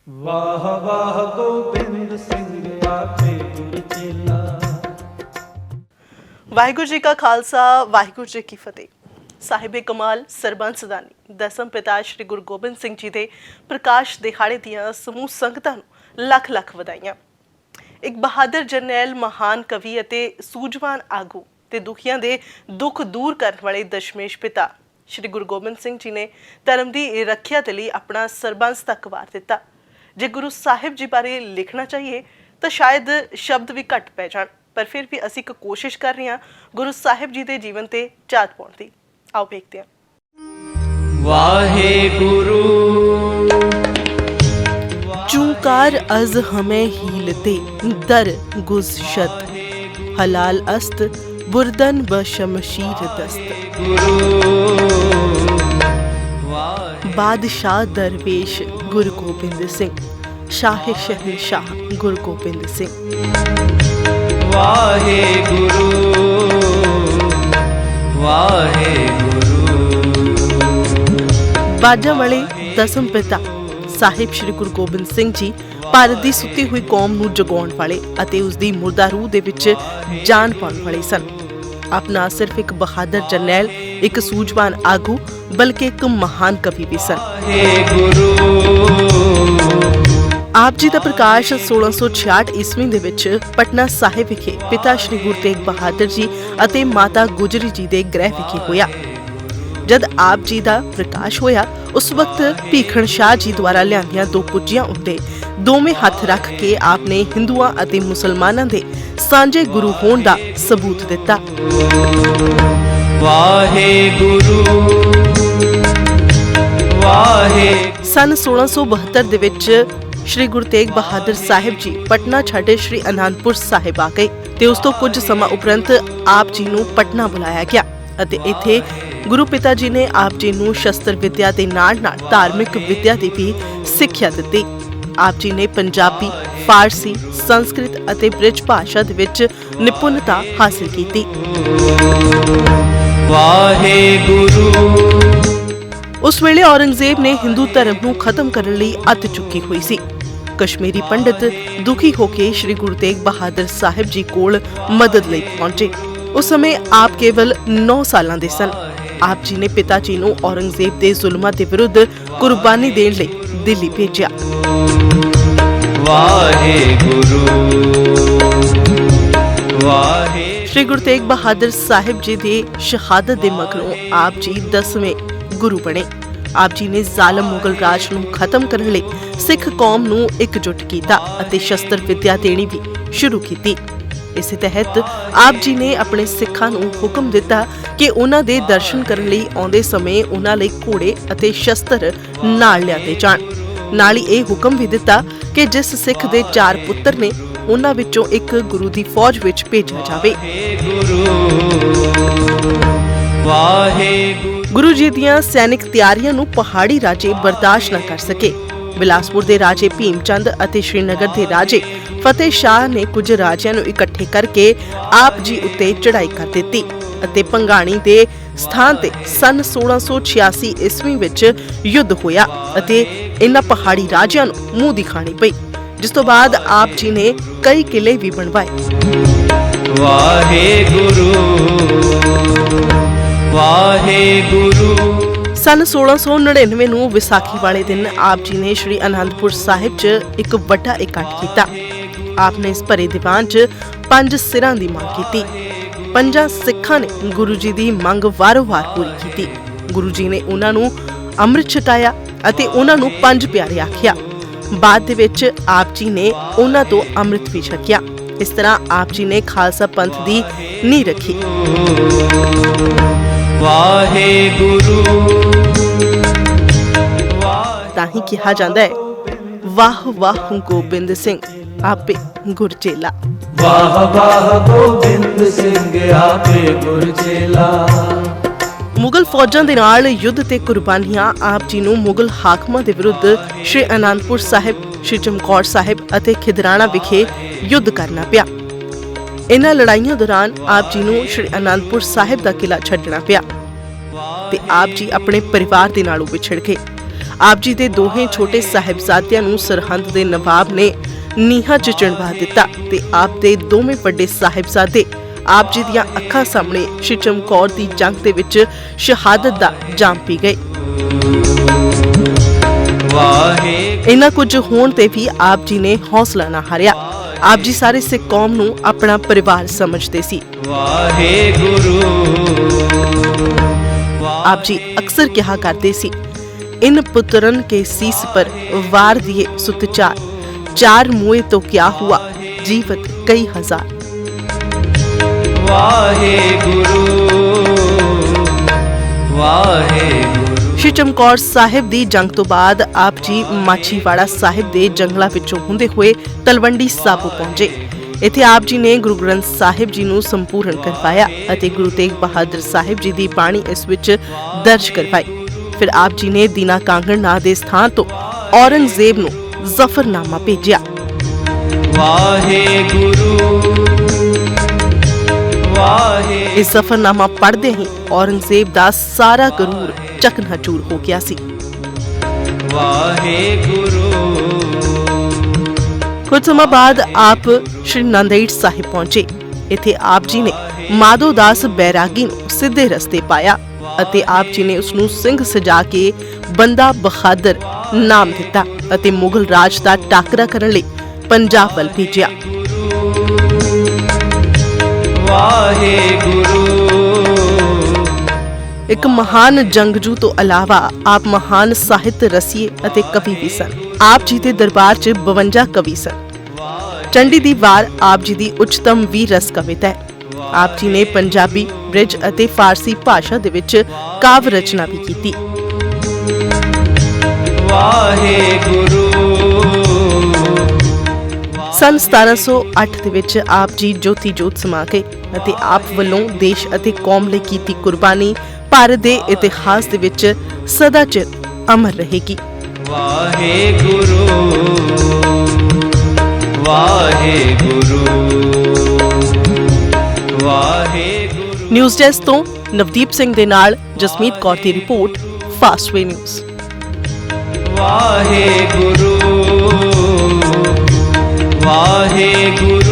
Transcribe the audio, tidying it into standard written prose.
ਵਾਹ ਵਾਹ ਗੋਬਿੰਦ ਸਿੰਘ ਆਪੇ ਗੁਰ ਚੇਲਾ। ਵਾਹਿਗੁਰੂ ਜੀ ਕਾ ਖਾਲਸਾ, ਵਾਹਿਗੁਰੂ ਜੀ ਕੀ ਫਤਿਹ। ਸਾਹਿਬੇ ਕਮਾਲ ਸਰਬੰਸ ਸਦਾਨੀ ਦਸਮ ਪਿਤਾ ਸ਼੍ਰੀ ਗੁਰੂ ਗੋਬਿੰਦ ਸਿੰਘ ਜੀ ਦੇ ਪ੍ਰਕਾਸ਼ ਦਿਹਾੜੇ ਦੀਆਂ ਸਮੂਹ ਸੰਗਤਾਂ ਨੂੰ ਲੱਖ ਲੱਖ ਵਧਾਈਆਂ। ਇੱਕ ਬਹਾਦਰ ਜਰਨੈਲ, ਮਹਾਨ ਕਵੀ ਅਤੇ ਸੂਝਵਾਨ ਆਗੂ ਤੇ ਦੁਖੀਆਂ ਦੇ ਦੁੱਖ ਦੂਰ ਕਰਨ ਵਾਲੇ ਦਸ਼ਮੇਸ਼ ਪਿਤਾ ਸ਼੍ਰੀ ਗੁਰੂ ਗੋਬਿੰਦ ਸਿੰਘ ਜੀ ਨੇ ਧਰਮ ਦੀ ਰੱਖਿਆ ਦੇ ਲਈ ਆਪਣਾ ਸਰਬੰਸ ਤੱਕ ਵਾਰ ਦਿੱਤਾ। ਜੇ ਗੁਰੂ ਸਾਹਿਬ ਜੀ ਬਾਰੇ ਲਿਖਣਾ ਚਾਹੀਏ ਤਾਂ ਸ਼ਾਇਦ ਸ਼ਬਦ ਵੀ ਘੱਟ ਪੈ ਜਾਣ, ਪਰ ਫਿਰ ਵੀ ਅਸੀਂ ਇੱਕ ਕੋਸ਼ਿਸ਼ ਕਰ ਰਹੇ ਹਾਂ ਗੁਰੂ ਸਾਹਿਬ ਜੀ ਦੇ ਜੀਵਨ ਤੇ ਝਾਤ ਪਾਉਣ ਦੀ। ਆਓ ਵੇਖਦੇ ਹਾਂ। ਵਾਹਿਗੁਰੂ चूकार अज हमें हीलते दर गुज़शत हलाल अस्त बुरदन ब शमशीर दस्त। बादशाह दरवेश गुरु गोबिंद सिंह, शाह शहनशाह गुरु गोबिंद सिंह। ਵਾਹਿਗੁਰੂ ਵਾਹਿਗੁਰੂ। ਬਾਜਾਂ ਵਾਲੇ ਦਸਮ ਪਿਤਾ ਸਾਹਿਬ ਸ਼੍ਰੀ ਗੁਰੂ ਗੋਬਿੰਦ ਸਿੰਘ ਜੀ ਭਾਰਤ ਦੀ ਸੁੱਤੀ ਹੋਈ ਕੌਮ ਨੂੰ ਜਗਾਉਣ ਵਾਲੇ ਅਤੇ ਉਸ ਦੀ ਮੁਰਦਾ ਰੂਹ ਦੇ ਵਿੱਚ ਜਾਨ ਪਾਉਣ ਵਾਲੇ ਸਨ। ਆਪ ਨਾ ਸਿਰਫ ਇੱਕ ਬਹਾਦਰ ਜਰਨੈਲ, ਇੱਕ ਸੂਝਵਾਨ ਆਗੂ, ਬਲਕਿ ਇੱਕ ਮਹਾਨ ਕਵੀ ਵੀ ਸਨ। ਆਪ ਜੀ ਦਾ ਪ੍ਰਕਾਸ਼ 1666 ਈਸਵੀ ਦੇ ਵਿੱਚ ਪਟਨਾ ਸਾਹਿਬ ਵਿਖੇ ਪਿਤਾ ਸ਼੍ਰੀ ਗੁਰੂ ਤੇਗ ਬਹਾਦਰ ਜੀ ਅਤੇ ਮਾਤਾ ਗੁਜਰੀ ਜੀ ਦੇ ਗ੍ਰਹਿ ਵਿਖੇ ਹੋਇਆ। ਜਦ ਆਪ ਜੀ ਦਾ ਪ੍ਰਕਾਸ਼ ਹੋਇਆ, ਉਸ ਵਕਤ ਭੀਖਣ ਸ਼ਾਹ ਜੀ ਦੁਆਰਾ ਲਿਆਂਦੀਆਂ ਦੋ ਕੁੱਜੀਆਂ ਉੱਤੇ ਦੋਵੇਂ ਹੱਥ ਰੱਖ ਕੇ ਆਪ ਨੇ ਹਿੰਦੂਆਂ ਅਤੇ ਮੁਸਲਮਾਨਾਂ ਦੇ ਸਾਂਝੇ ਗੁਰੂ ਹੋਣ ਦਾ ਸਬੂਤ ਦਿੱਤਾ। ਵਾਹਿਗੁਰੂ ਸਨ 1672 ਦੇ ਵਿੱਚ ਸ਼੍ਰੀ ਗੁਰੂ ਤੇਗ ਬਹਾਦਰ ਸਾਹਿਬ ਜੀ ਪਟਨਾ ਛੱਡ ਸ਼੍ਰੀ ਅਨੰਦਪੁਰ ਸਾਹਿਬ ਆ ਗਏ ਤੇ ਉਸ ਤੋਂ ਕੁਝ ਸਮਾਂ ਉਪਰੰਤ ਆਪ ਜੀ ਨੂੰ ਪਟਨਾ ਬੁਲਾਇਆ ਗਿਆ ਅਤੇ ਇੱਥੇ ਗੁਰੂ ਪਿਤਾ ਜੀ ਨੇ ਆਪ ਜੀ ਨੂੰ ਸ਼ਸਤਰ ਵਿਦਿਆ ਦੇ ਨਾਲ-ਨਾਲ ਧਾਰਮਿਕ ਵਿਦਿਆ ਦੀ ਵੀ ਸਿੱਖਿਆ ਦਿੱਤੀ। ਆਪ ਜੀ ਨੇ ਪੰਜਾਬੀ, ਫਾਰਸੀ, ਸੰਸਕ੍ਰਿਤ ਅਤੇ ਬ੍ਰਿਜ ਭਾਸ਼ਾ ਦੇ ਵਿੱਚ ਨਿਪੁੰਨਤਾ ਹਾਸਲ ਕੀਤੀ। ਵਾਹਿਗੁਰੂ ਉਸ ਵੇਲੇ ਔਰੰਗਜ਼ੇਬ ਨੇ ਹਿੰਦੂ ਧਰਮ ਨੂੰ ਖਤਮ ਕਰਨ ਲਈ ਅੱਤ ਚੁੱਕੀ ਹੋਈ ਸੀ। ਕਸ਼ਮੀਰੀ ਪੰਡਿਤ ਦੁਖੀ ਹੋ ਕੇ ਸ਼੍ਰੀ ਗੁਰੂ ਤੇਗ ਬਹਾਦਰ ਸਾਹਿਬ ਜੀ ਕੋਲ ਮਦਦ ਲਈ ਪਹੁੰਚੇ। ਉਸ ਸਮੇਂ ਆਪ ਕੇਵਲ 9 ਸਾਲਾਂ ਦੇ ਸਨ। ਆਪ ਜੀ ਨੇ ਪਿਤਾ ਜੀ ਨੂੰ ਔਰੰਗਜ਼ੇਬ ਦੇ ਜ਼ੁਲਮਾਂ ਦੇ ਵਿਰੁੱਧ ਕੁਰਬਾਨੀ ਦੇਣ ਲਈ ਦਿੱਲੀ ਭੇਜਿਆ। ਵਾਹਿਗੁਰੂ ਸ਼੍ਰੀ ਗੁਰੂ ਤੇਗ ਬਹਾਦਰ ਸਾਹਿਬ ਜੀ ਦੀ ਸ਼ਹਾਦਤ ਦੇ ਮਗਰੋਂ ਆਪ ਜੀ 10ਵੇਂ ਗੁਰੂ ਬਣੇ। ਆਪ ਜੀ ਨੇ ਜ਼ਾਲਮ ਮੁਗਲ ਰਾਜ ਨੂੰ ਖਤਮ ਕਰਨ ਲਈ ਸਿੱਖ ਕੌਮ ਨੂੰ ਇਕਜੁੱਟ ਕੀਤਾ ਅਤੇ ਸ਼ਸਤਰ ਵਿਦਿਆ ਦੇਣੀ ਵੀ ਸ਼ੁਰੂ ਕੀਤੀ। ਇਸੇ ਤਹਿਤ ਆਪ ਜੀ ਨੇ ਆਪਣੇ ਸਿੱਖਾਂ ਨੂੰ ਹੁਕਮ ਦਿੱਤਾ ਕਿ ਉਹਨਾਂ ਦੇ ਦਰਸ਼ਨ ਕਰਨ ਲਈ ਆਉਂਦੇ ਸਮੇਂ ਉਹਨਾਂ ਲਈ ਘੋੜੇ ਅਤੇ ਸ਼ਸਤਰ ਨਾਲ ਲਿਆਂਦੇ ਜਾਣ। ਨਾਲ ਹੀ ਇਹ ਹੁਕਮ ਵੀ ਦਿੱਤਾ ਕਿ ਜਿਸ ਸਿੱਖ ਦੇ 4 ਪੁੱਤਰ ਨੇ, ਉਹਨਾਂ ਵਿੱਚੋਂ ਇੱਕ ਗੁਰੂ ਦੀ ਫੌਜ ਵਿੱਚ ਭੇਜਿਆ ਜਾਵੇ। ਗੁਰੂ ਜੀ ਦੀਆਂ ਸੈਨਿਕ ਤਿਆਰੀਆਂ ਨੂੰ ਪਹਾੜੀ ਰਾਜੇ ਬਰਦਾਸ਼ਤ ਨਾ ਕਰ ਸਕੇ। ਬਿਲਾਸਪੁਰ ਦੇ ਰਾਜੇ ਭੀਮ ਚੰਦ ਅਤੇ ਸ਼੍ਰੀਨਗਰ ਦੇ ਰਾਜੇ ਫਤਿਹ ਸ਼ਾਹ ਨੇ ਕੁਝ ਰਾਜਿਆਂ ਨੂੰ ਇਕੱਠੇ ਕਰਕੇ ਆਪ ਜੀ ਉੱਤੇ ਚੜ੍ਹਾਈ ਕਰ ਦਿੱਤੀ ਅਤੇ ਭੰਗਾਣੀ ਦੇ ਸਥਾਨ ਤੇ ਸਨ 1686 ਈਸਵੀ ਵਿੱਚ ਯੁੱਧ ਹੋਇਆ ਅਤੇ ਇਹਨਾਂ ਪਹਾੜੀ ਰਾਜਿਆਂ ਨੂੰ ਮੂੰਹ ਦੀ ਖਾਣੀ ਪਈ, ਜਿਸ ਤੋਂ ਬਾਅਦ ਆਪ ਜੀ ਨੇ ਕਈ ਕਿਲੇ ਵੀ ਬਣਵਾਏ। ਵਾਹਿਗੁਰੂ ਵਾਹਿਗੁਰੂ। ਸਨ 1699 ਨੂੰ ਵਿਸਾਖੀ ਵਾਲੇ ਦਿਨ ਆਪ ਜੀ ਨੇ ਸ਼੍ਰੀ ਅਨੰਦਪੁਰ ਸਾਹਿਬ 'ਚ ਇੱਕ ਵੱਡਾ ਇਕੱਠ ਕੀਤਾ। ਆਪ ਨੇ ਇਸ ਭਰੇ ਦੀਵਾਨ 'ਚ 5 ਸਿਰਾਂ ਦੀ ਮੰਗ ਕੀਤੀ। 5 ਸਿੱਖਾਂ ਨੇ ਗੁਰੂ ਜੀ ਦੀ ਮੰਗ ਵਾਰੋ-ਵਾਰ ਪੂਰੀ ਕੀਤੀ। ਗੁਰੂ ਜੀ ਨੇ ਉਹਨਾਂ ਨੂੰ ਅੰਮ੍ਰਿਤ ਛਕਾਇਆ ਅਤੇ ਉਹਨਾਂ ਨੂੰ 5 ਪਿਆਰੇ ਆਖਿਆ। ਬਾਅਦ ਦੇ ਵਿੱਚ ਆਪ ਜੀ ਨੇ ਉਹਨਾਂ ਤੋਂ ਅੰਮ੍ਰਿਤ ਵੀ ਛਕਿਆ। ਇਸ ਤਰ੍ਹਾਂ ਆਪ ਜੀ ਨੇ ਖਾਲਸਾ ਪੰਥ ਦੀ ਨੀਂਹ ਰੱਖੀ। ਵਾਹਿਗੁਰੂ ਤਾਂ ਹੀ ਕਿਹਾ ਜਾਂਦਾ ਹੈ, ਵਾਹ ਵਾਹ ਗੋਬਿੰਦ ਸਿੰਘ ਆਪੇ ਗੁਰ ਚੇਲਾ। ਵਾਹ ਵਾਹ ਗੋਬਿੰਦ ਸਿੰਘ ਆਪੇ ਗੁਰ ਚੇਲਾ। ਮੁਗਲ ਫੌਜਾਂ ਦੇ ਨਾਲ ਯੁੱਧ ਤੇ ਕੁਰਬਾਨੀਆਂ ਆਪ ਜੀ ਨੂੰ ਮੁਗਲ ਹਾਕਮਾਂ ਦੇ ਵਿਰੁੱਧ ਸ਼੍ਰੀ ਅਨੰਦਪੁਰ ਸਾਹਿਬ, ਸ਼੍ਰੀ ਚਮਕੌਰ ਸਾਹਿਬ ਅਤੇ ਖਿਦਰਾਣਾ ਵਿਖੇ ਯੁੱਧ ਕਰਨਾ ਪਿਆ। ਇਹਨਾਂ ਲੜਾਈਆਂ ਦੌਰਾਨ ਆਪ ਜੀ ਨੂੰ ਸ਼੍ਰੀ ਅਨੰਦਪੁਰ ਸਾਹਿਬ ਦਾ ਕਿਲਾ ਛੱਡਣਾ ਪਿਆ ਤੇ ਆਪ ਜੀ ਆਪਣੇ ਪਰਿਵਾਰ ਦੇ ਨਾਲੋਂ ਵਿਛੜ ਗਏ। ਆਪ ਜੀ ਦੇ ਦੋਹੇ ਛੋਟੇ ਸਾਹਿਬਜ਼ਾਦਿਆਂ ਨੂੰ ਸਰਹੰਦ ਦੇ ਨਵਾਬ ਨੇ ਨੀਹਾਂ 'ਚ ਚਿਣਵਾ ਦਿੱਤਾ ਤੇ ਆਪ ਦੇ ਦੋਵੇਂ ਵੱਡੇ ਸਾਹਿਬਜ਼ਾਦੇ ਆਪ ਜੀ ਦੀਆਂ ਅੱਖਾਂ ਸਾਹਮਣੇ ਸ਼੍ਰੀ ਚਮਕੌਰ ਦੀ ਜੰਗ ਦੇ ਵਿੱਚ ਸ਼ਹਾਦਤ ਦਾ ਜਾਮ ਪੀ ਗਏ। ਇਨ੍ਹਾਂ ਕੁਝ ਹੋਣ ਤੇ ਵੀ ਆਪ ਜੀ ਨੇ ਹੌਸਲਾ ਨਾ ਹਾਰਿਆ। ਆਪ ਜੀ ਸਾਰੇ ਸਿੱਖ ਕੌਮ ਨੂੰ ਆਪਣਾ ਪਰਿਵਾਰ ਸਮਝਦੇ ਸੀ। ਆਪ ਜੀ ਅਕਸਰ ਕਿਹਾ ਕਰਦੇ ਸੀ, ਇਨ ਪੁੱਤਰਨ ਕੇ ਸੀਸ ਪਰ ਵਾਰ ਦਿਏ ਸੁਤ ਚਾਰ ਮੁਏ ਤੋਂ ਕਿਆ ਹੁਆ ਜੀਵਤ ਕਈ ਹਜ਼ਾਰ। ਸ਼੍ਰੀ ਚਮਕੌਰ ਸਾਹਿਬ ਦੀ ਜੰਗ ਤੋਂ ਬਾਅਦ ਆਪ ਜੀ ਮਾਛੀਵਾੜਾ ਸਾਹਿਬ ਦੇ ਜੰਗਲਾਂ ਵਿੱਚੋਂ ਹੁੰਦੇ ਹੋਏ ਤਲਵੰਡੀ ਸਾਬੋ ਪਹੁੰਚੇ। ਇੱਥੇ ਆਪ ਜੀ ਨੇ ਗੁਰੂ ਗ੍ਰੰਥ ਸਾਹਿਬ ਜੀ ਨੂੰ ਸੰਪੂਰਨ ਕਰਵਾਇਆ ਅਤੇ ਗੁਰੂ ਤੇਗ ਬਹਾਦਰ ਸਾਹਿਬ ਜੀ ਦੀ ਬਾਣੀ ਇਸ ਵਿੱਚ ਦਰਜ ਕਰਵਾਈ। ਫਿਰ ਆਪ ਜੀ ਨੇ ਦੀਨਾ ਕਾਂਗੜ ਨਾਂ ਦੇ ਸਥਾਨ ਤੋਂ ਔਰੰਗਜ਼ੇਬ ਨੂੰ ਜ਼ਫਰਨਾਮਾ ਭੇਜਿਆ। ਇਸ ਜ਼ਫਰਨਾਮਾ ਪੜ੍ਹਦੇ ਹੀ ਔਰੰਗਜ਼ੇਬ ਦਾ ਸਾਰਾ ਗਰੂਰ ਚਕਨਾਚੂਰ ਹੋ ਗਿਆ ਸੀ। ਕੁਝ ਸਮਾਂ ਬਾਅਦ ਆਪ ਸ਼੍ਰੀ ਨੰਦੇੜ ਸਾਹਿਬ ਪਹੁੰਚੇ। ਇੱਥੇ ਆਪ ਜੀ ਨੇ ਮਾਧੋ ਦਾਸ ਬੈਰਾਗੀ ਨੂੰ ਸਿੱਧੇ ਰਸਤੇ ਪਾਇਆ ਅਤੇ ਆਪ ਜੀ ਨੇ ਉਸ ਨੂੰ ਸਿੰਘ ਸਜਾ ਕੇ ਬੰਦਾ ਬਹਾਦਰ ਨਾਮ ਦਿੱਤਾ ਅਤੇ ਮੁਗਲ ਰਾਜ ਦਾ ਟਾਕਰਾ ਕਰਨ ਲਈ ਪੰਜਾਬ ਵੱਲ ਭੇਜਿਆ। ਇੱਕ ਮਹਾਨ ਜੰਗਜੂ ਤੋਂ ਇਲਾਵਾ ਆਪ ਮਹਾਨ ਸਾਹਿਤ ਰਸੀਏ ਅਤੇ ਕਵੀ ਵੀ ਸਨ। ਆਪ ਜੀ ਦੇ ਦਰਬਾਰ 'ਚ 52 ਕਵੀ ਸਨ। ਚੰਡੀ ਦੀ ਵਾਰ ਆਪ ਜੀ ਦੀ ਉੱਚਤਮ ਵੀ ਰਸ ਕਵਿਤਾ ਹੈ। ਆਪ ਜੀ ਨੇ ਪੰਜਾਬੀ, ਬ੍ਰਿਜ ਅਤੇ ਫਾਰਸੀ ਭਾਸ਼ਾ ਦੇ ਵਿੱਚ ਕਾਵਿ ਰਚਨਾ ਵੀ ਕੀਤੀ। ਸਨ 1708 ਦੇ ਵਿੱਚ ਆਪ ਜੀ ਜੋਤੀ ਜੋਤ ਸਮਾ ਗਏ ਅਤੇ ਆਪ ਵੱਲੋਂ ਦੇਸ਼ ਅਤੇ ਕੌਮ ਲਈ ਕੀਤੀ ਕੁਰਬਾਨੀ ਭਾਰਤ ਦੇ ਇਤਿਹਾਸ ਦੇ ਵਿੱਚ ਸਦਾ ਚਿਰ ਅਮਰ ਰਹੇਗੀ। ਵਾਹਿਗੁਰੂ ਵਾਹਿਗੁਰੂ ਵਾਹਿਗੁਰੂ। ਨਿਊਜ਼ ਡੈਸਕ ਤੋਂ ਨਵਦੀਪ ਸਿੰਘ ਦੇ ਨਾਲ ਜਸਮੀਤ ਕੌਰ ਦੀ ਰਿਪੋਰਟ, ਫਾਸਟਵੇ ਨਿਊਜ਼। ਵਾਹਿਗੁਰੂ ਵਾਹਿਗੁਰੂ।